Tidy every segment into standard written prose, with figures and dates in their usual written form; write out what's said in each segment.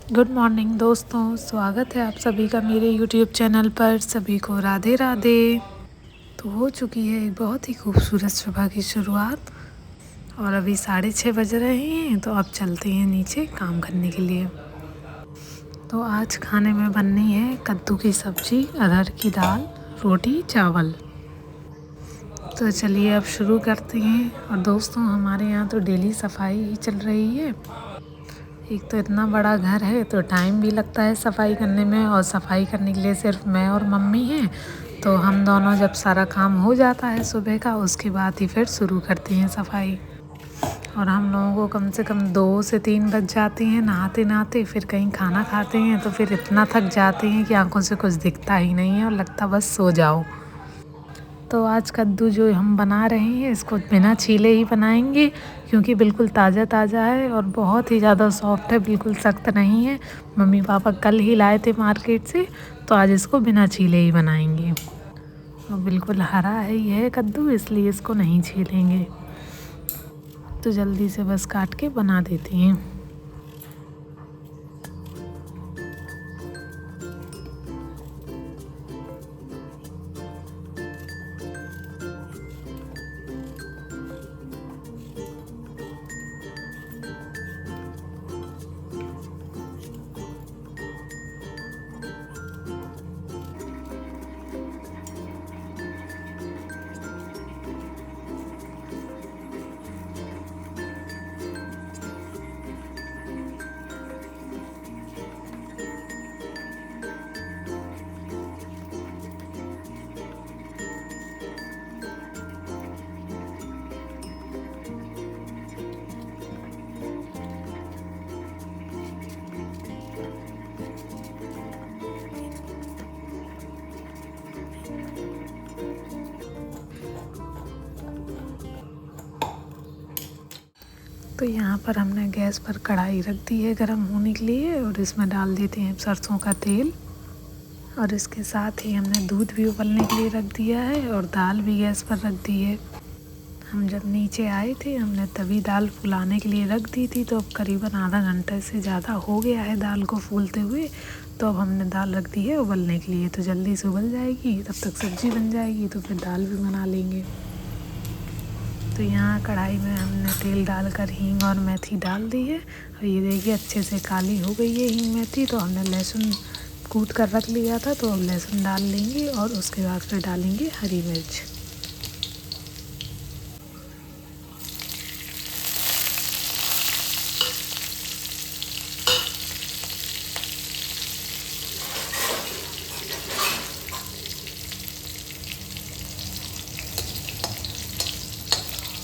Good morning दोस्तों, स्वागत है आप सभी का मेरे यूट्यूब चैनल पर। सभी को राधे राधे। तो हो चुकी है एक बहुत ही खूबसूरत सुबह की शुरुआत और अभी 6:30 बज रहे हैं। तो अब चलते हैं नीचे काम करने के लिए। तो आज खाने में बननी है कद्दू की सब्ज़ी, अरहर की दाल, रोटी, चावल। तो चलिए अब शुरू करते हैं। और दोस्तों, हमारे यहाँ तो डेली सफाई ही चल रही है। एक तो इतना बड़ा घर है तो टाइम भी लगता है सफाई करने में, और सफाई करने के लिए सिर्फ मैं और मम्मी हैं। तो हम दोनों जब सारा काम हो जाता है सुबह का, उसके बाद ही फिर शुरू करते हैं सफाई। और हम लोगों को कम से कम 2 से 3 बज जाते हैं नहाते नहाते। फिर कहीं खाना खाते हैं तो फिर इतना थक जाते हैं कि आंखों से कुछ दिखता ही नहीं है और लगता बस सो जाओ। तो आज कद्दू जो हम बना रहे हैं इसको बिना छीले ही बनाएंगे, क्योंकि बिल्कुल ताज़ा ताज़ा है और बहुत ही ज़्यादा सॉफ्ट है, बिल्कुल सख्त नहीं है। मम्मी पापा कल ही लाए थे मार्केट से, तो आज इसको बिना छीले ही बनाएंगे। और बिल्कुल हरा है यह कद्दू, इसलिए इसको नहीं छीलेंगे। तो जल्दी से बस काट के बना देते हैं। तो यहाँ पर हमने गैस पर कढ़ाई रख दी है गरम होने के लिए, और इसमें डाल देते हैं सरसों का तेल। और इसके साथ ही हमने दूध भी उबलने के लिए रख दिया है और दाल भी गैस पर रख दी है। हम जब नीचे आए थे हमने तभी दाल फुलाने के लिए रख दी थी। तो अब करीबन आधा घंटे से ज़्यादा हो गया है दाल को फूलते हुए। तो अब हमने दाल रख दी है उबलने के लिए, तो जल्दी से उबल जाएगी, तब तक सब्ज़ी बन जाएगी, तो फिर दाल भी बना लेंगे। तो यहाँ कढ़ाई में हमने तेल डालकर हींग और मेथी डाल दी है। और ये देखिए अच्छे से काली हो गई है हींग मेथी। तो हमने लहसुन कूट कर रख लिया था, तो अब लहसुन डाल लेंगे और उसके बाद फिर डालेंगे हरी मिर्च।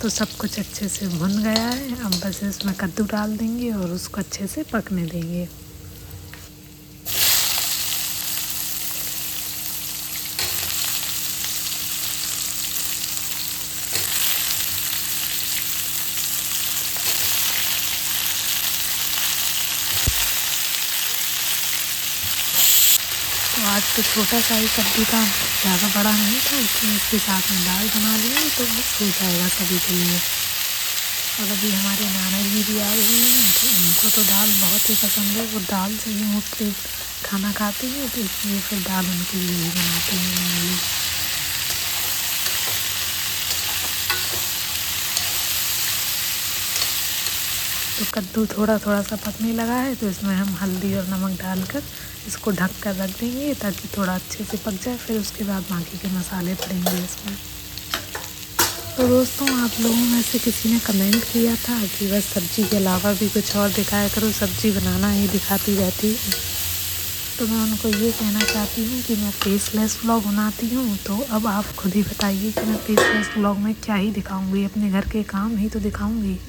तो सब कुछ अच्छे से भुन गया है। अब बस इसमें कद्दू डाल देंगे और उसको अच्छे से पकने देंगे। तो आज तो छोटा सा ही कद्दू था, ज़्यादा बड़ा नहीं था, इसलिए इसके साथ में दाल बना लेंगे तो बस हो जाएगा सभी के लिए। और अभी हमारे नाना जी भी आए हुए हैं, तो उनको तो दाल बहुत ही पसंद है। वो दाल से ही मुख्य खाना खाते हैं, तो इसलिए फिर दाल उनके लिए ही बनाते हैं मेनली। तो कद्दू थोड़ा थोड़ा सा पकने लगा है, तो इसमें हम हल्दी और नमक डालकर इसको ढक कर रख देंगे ताकि थोड़ा अच्छे से पक जाए। फिर उसके बाद बाकी के मसाले पड़ेंगे इसमें। तो दोस्तों, आप लोगों में से किसी ने कमेंट किया था कि बस सब्ज़ी के अलावा भी कुछ और दिखाया करो, सब्ज़ी बनाना ही दिखाती रहती है। तो मैं उनको ये कहना चाहती हूँ कि मैं फेसलेस व्लॉग बनाती हूँ। तो अब आप खुद ही बताइए कि मैं फेसलेस व्लॉग में क्या ही दिखाऊँगी, अपने घर के काम ही तो दिखाऊँगी।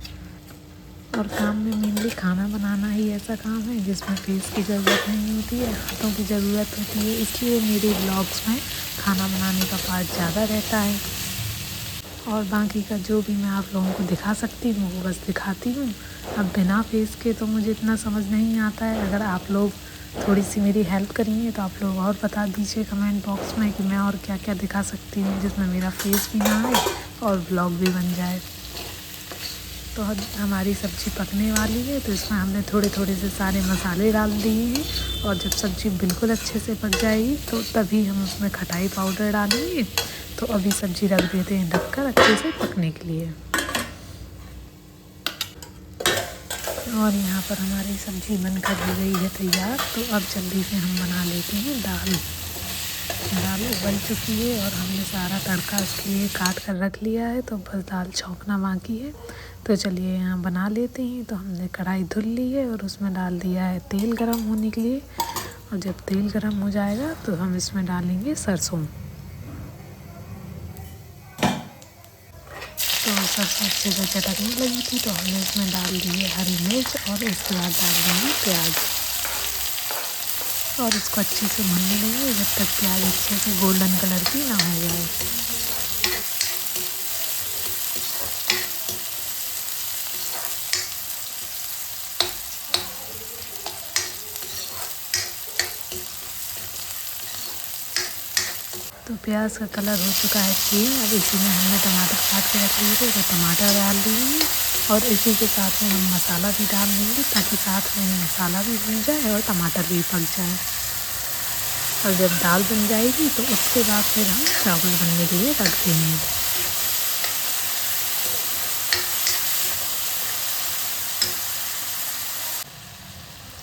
और काम में मेनली खाना बनाना ही ऐसा काम है जिसमें फेस की ज़रूरत नहीं होती है, हाथों की ज़रूरत होती है। इसलिए मेरे ब्लॉग्स में खाना बनाने का पार्ट ज़्यादा रहता है। और बाकी का जो भी मैं आप लोगों को दिखा सकती हूँ वो बस दिखाती हूँ। अब बिना फेस के तो मुझे इतना समझ नहीं आता है। अगर आप लोग थोड़ी सी मेरी हेल्प करेंगे तो आप लोग और बता दीजिए कमेंट बॉक्स में कि मैं और क्या क्या दिखा सकती हूँ जिसमें मेरा फेस भी ना आए और ब्लॉग भी बन जाए। तो हमारी सब्ज़ी पकने वाली है, तो इसमें हमने थोड़े थोड़े से सारे मसाले डाल दिए हैं। और जब सब्ज़ी बिल्कुल अच्छे से पक जाएगी तो तभी हम उसमें खटाई पाउडर डालेंगे। तो अभी सब्ज़ी रख देते हैं ढककर अच्छे से पकने के लिए। और यहाँ पर हमारी सब्ज़ी बनकर हो गई है तैयार। तो अब जल्दी से हम बना लेते हैं दाल। दाल उबल चुकी है और हमने सारा तड़का उसके लिए काट कर रख लिया है, तो बस दाल छौंकना बाकी है। तो चलिए यहाँ बना लेते हैं। तो हमने कढ़ाई धुल ली है और उसमें डाल दिया है तेल गरम होने के लिए। और जब तेल गरम हो जाएगा तो हम इसमें डालेंगे सरसों। तो सरसों अच्छे से चटकने लगी थी तो हमने इसमें डाल दिए हरी मिर्च और उसके बाद डाल देंगे प्याज। और इसको अच्छे से भूनने देंगे जब तक प्याज अच्छे से गोल्डन कलर की ना हो जाए। तो प्याज का कलर हो चुका है चेंज। अब इसी में हमने टमाटर काट के रख लिए थे तो टमाटर डाल दिए और इसी के साथ में हम मसाला भी डाल देंगे ताकि साथ में मसाला भी भुन जाए और टमाटर भी पक जाए। और जब दाल बन जाएगी तो उसके बाद फिर हम चावल बनने के लिए रख देंगे।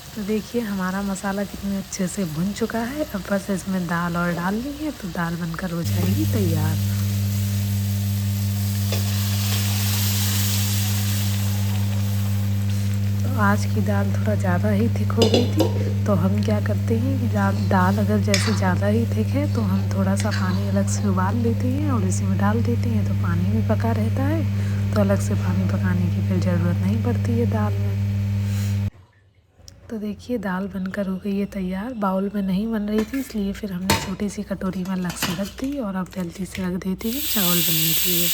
तो देखिए हमारा मसाला कितने अच्छे से भुन चुका है। अब बस इसमें दाल और डालनी है तो दाल बनकर हो जाएगी तैयार। तो आज की दाल थोड़ा ज़्यादा ही थिक हो गई थी, तो हम क्या करते हैं कि दाल अगर जैसे ज़्यादा ही थिक है तो हम थोड़ा सा पानी अलग से उबाल लेते हैं और इसी में डाल देते हैं, तो पानी भी पका रहता है। तो अलग से पानी पकाने की फिर ज़रूरत नहीं पड़ती है दाल में। तो देखिए दाल बनकर हो गई है तैयार। बाउल में नहीं बन रही थी इसलिए फिर हमने छोटी सी कटोरी में अलग से रख दी और अब जल्दी से रख देते हैं चावल बनने के लिए।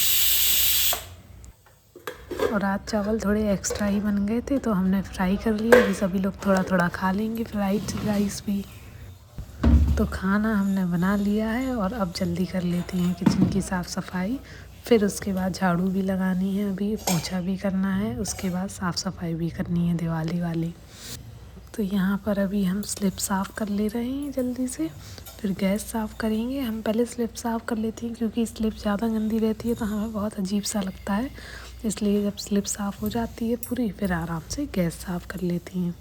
और आज चावल थोड़े एक्स्ट्रा ही बन गए थे तो हमने फ्राई कर लिया। अभी सभी लोग थोड़ा थोड़ा खा लेंगे फ्राइड राइस भी। तो खाना हमने बना लिया है और अब जल्दी कर लेते हैं किचन की साफ़ सफाई। फिर उसके बाद झाड़ू भी लगानी है, अभी पोछा भी करना है, उसके बाद साफ़ सफाई भी करनी है दिवाली वाली। तो यहाँ पर अभी हम स्लिप साफ़ कर ले रहे हैं जल्दी से। फिर गैस साफ़ करेंगे। हम पहले स्लिप साफ़ कर लेते हैं क्योंकि स्लिप ज़्यादा गंदी रहती है तो हमें बहुत अजीब सा लगता है। इसलिए जब स्लिप साफ़ हो जाती है पूरी फिर आराम से गैस साफ़ कर लेती हैं।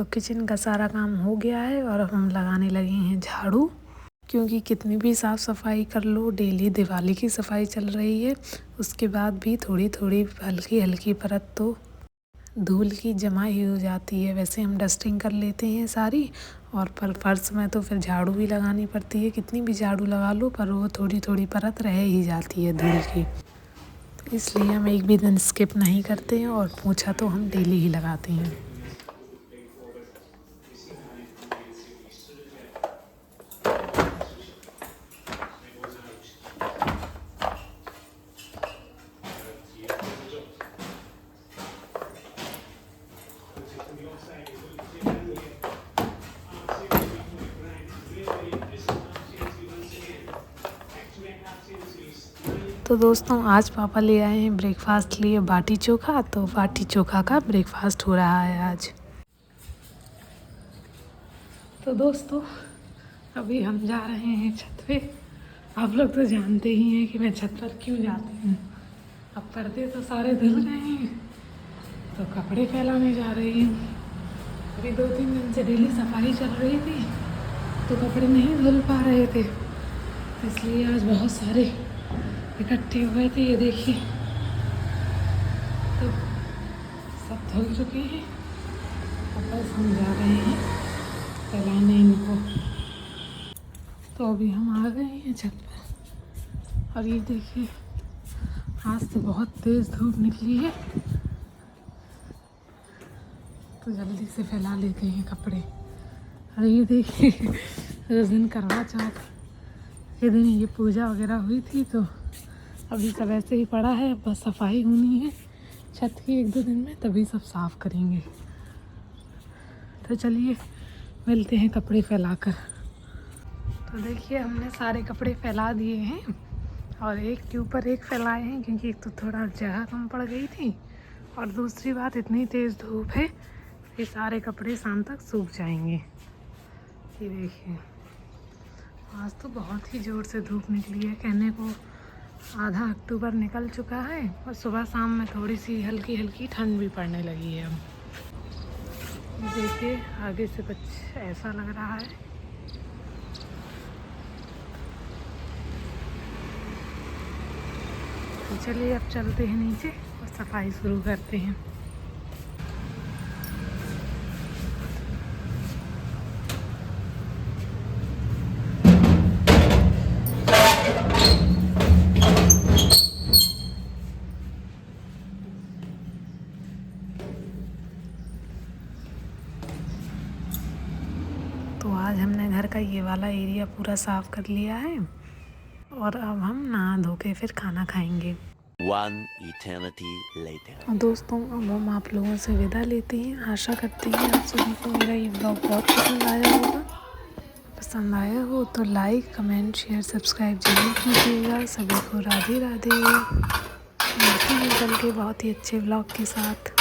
तो किचन का सारा काम हो गया है और अब हम लगाने लगे हैं झाड़ू, क्योंकि कितनी भी साफ़ सफाई कर लो, डेली दिवाली की सफाई चल रही है, उसके बाद भी थोड़ी थोड़ी हल्की हल्की परत तो धूल की जमा ही हो जाती है। वैसे हम डस्टिंग कर लेते हैं सारी, और पर फर्श में तो फिर झाड़ू भी लगानी पड़ती है। कितनी भी झाड़ू लगा लो पर वो थोड़ी थोड़ी परत रह ही जाती है धूल की, तो इसलिए हम एक भी दिन स्किप नहीं करते हैं और पोंछा तो हम डेली ही लगाते हैं। तो दोस्तों आज पापा ले आए हैं ब्रेकफास्ट लिए बाटी चोखा, तो बाटी चोखा का ब्रेकफास्ट हो रहा है आज। तो दोस्तों अभी हम जा रहे हैं छत पे। आप लोग तो जानते ही हैं कि मैं छत पर क्यों जाती हूँ। अब पर्दे तो सारे धुल गए हैं तो कपड़े फैलाने जा रही हूँ। अभी 2-3 दिन से डेली सफाई चल रही थी तो कपड़े नहीं धुल पा रहे थे, इसलिए आज बहुत सारे इकट्ठे हुए थे। ये देखिए तो सब धुल चुके हैं, अब बस हम जा रहे हैं फैलाने इनको। तो अभी हम आ गए हैं छत पर और ये देखिए आज तो बहुत तेज़ धूप निकली है, तो जल्दी से फैला लेते हैं कपड़े। और ये देखिए उस दिन करवा चौथ के दिन ये पूजा वगैरह हुई थी, तो अभी सब ऐसे ही पड़ा है। बस सफाई होनी है छत की 1-2 दिन में, तभी सब साफ़ करेंगे। तो चलिए मिलते हैं कपड़े फैलाकर। तो देखिए हमने सारे कपड़े फैला दिए हैं और एक के ऊपर एक फैलाए हैं, क्योंकि एक तो थोड़ा जगह कम पड़ गई थी और दूसरी बात इतनी तेज़ धूप है कि सारे कपड़े शाम तक सूख जाएंगे। ये देखिए आज तो बहुत ही ज़ोर से धूप निकली है, कहने को आधा अक्टूबर निकल चुका है और सुबह शाम में थोड़ी सी हल्की हल्की ठंड भी पड़ने लगी है। अब देखिए आगे से कुछ ऐसा लग रहा है। तो चलिए अब चलते हैं नीचे और सफाई शुरू करते हैं। तो आज हमने घर का ये वाला एरिया पूरा साफ़ कर लिया है और अब हम नहा धो के फिर खाना खाएंगे। One eternity later. दोस्तों अब हम आप लोगों से विदा लेते हैं। आशा करते हैं आप सभी को मेरा ये ब्लॉग बहुत पसंद आया होगा। पसंद आया हो तो लाइक, कमेंट, शेयर, सब्सक्राइब जरूर कीजिएगा। सभी को राधे राधे। मिलते हैं कल के बहुत ही अच्छे ब्लॉग के साथ।